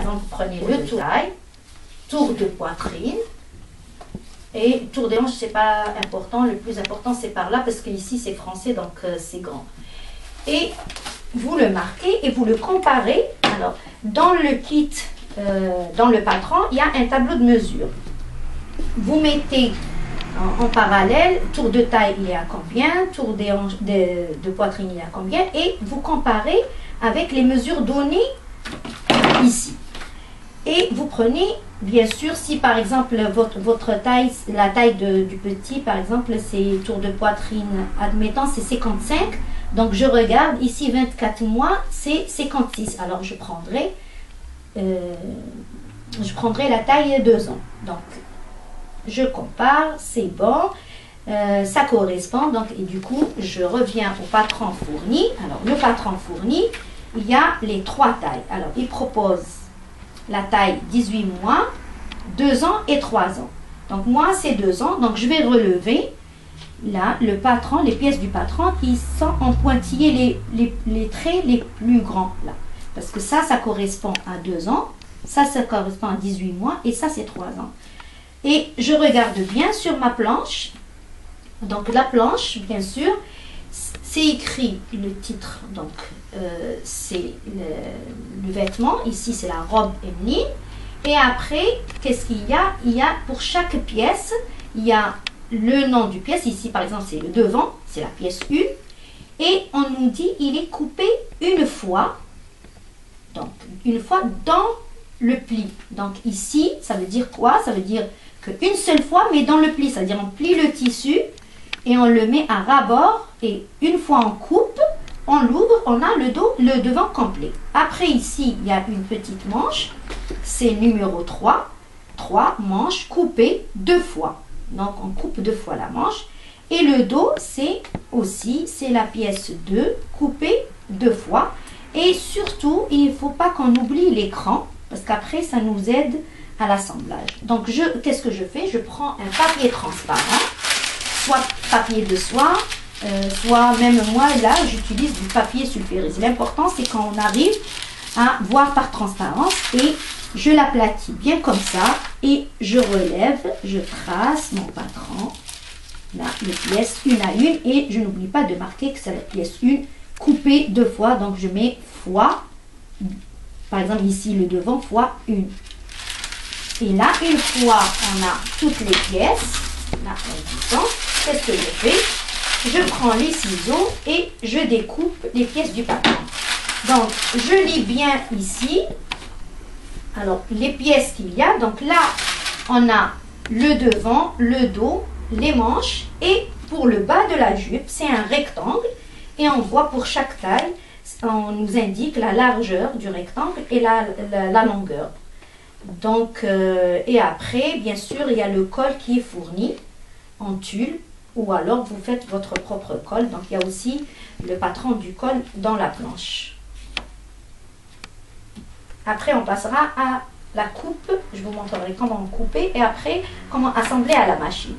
exemple, vous prenez le tour de taille, tour de poitrine, et tour des hanches, c'est pas important, le plus important c'est par là, parce qu'ici c'est français, donc c'est grand. Et vous le marquez et vous le comparez. Alors, dans le kit, dans le patron, il y a un tableau de mesure. Vous mettez en parallèle, tour de taille il est à combien, tour des hanches, de poitrine il est à combien, et vous comparez avec les mesures données ici. Et vous prenez, bien sûr, si par exemple votre taille, la taille du petit, par exemple, c'est tour de poitrine, admettons, c'est 55. Donc je regarde, ici 24 mois, c'est 56. Alors je prendrai la taille 2 ans. Donc je compare, c'est bon, ça correspond. Donc, et du coup, je reviens au patron fourni. Alors le patron fourni, il y a les 3 tailles. Alors il propose la taille 18 mois, 2 ans et 3 ans. Donc moi c'est 2 ans, donc je vais relever là le patron, les pièces du patron qui sont en pointillés, les traits les plus grands là. Parce que ça correspond à 2 ans, ça correspond à 18 mois et ça c'est 3 ans. Et je regarde bien sur ma planche. Donc la planche, bien sûr, c'est écrit le titre, donc c'est le vêtement, ici c'est la robe féminine. Et après, qu'est-ce qu'il y a? Il y a pour chaque pièce, il y a le nom du pièce, ici par exemple c'est le devant, c'est la pièce 1. Et on nous dit il est coupé une fois, donc une fois dans le pli. Donc ici, ça veut dire quoi? Ça veut dire qu'une seule fois, mais dans le pli, c'est-à-dire on plie le tissu et on le met à ras-bord et une fois on coupe, on l'ouvre, on a le devant complet. Après ici, il y a une petite manche, c'est numéro 3, 3 manches coupées 2 fois. Donc on coupe 2 fois la manche. Et le dos, c'est aussi, c'est la pièce 2, coupée 2 fois. Et surtout, il ne faut pas qu'on oublie l'écran, parce qu'après, ça nous aide à l'assemblage. Donc, qu'est-ce que je fais? Je prends un papier transparent, soit papier de soie, soit même moi, là, j'utilise du papier sulfurisé. L'important, c'est quand on arrive à voir par transparence et je l'aplatis bien comme ça et je relève, je trace mon patron, là, les pièces une à une et je n'oublie pas de marquer que c'est la pièce 1 coupée 2 fois. Donc, je mets fois, par exemple ici le devant, fois 1. Et là, une fois on a toutes les pièces, là, qu'est-ce que je fais? Je prends les ciseaux et je découpe les pièces du patron. Donc, je lis bien ici. Alors, les pièces qu'il y a. Donc là, on a le devant, le dos, les manches. Et pour le bas de la jupe, c'est un rectangle. Et on voit pour chaque taille, on nous indique la largeur du rectangle et la longueur. Donc, et après, bien sûr, il y a le col qui est fourni en tulle ou alors vous faites votre propre col. Donc, il y a aussi le patron du col dans la planche. Après, on passera à la coupe. Je vous montrerai comment couper et après, comment assembler à la machine.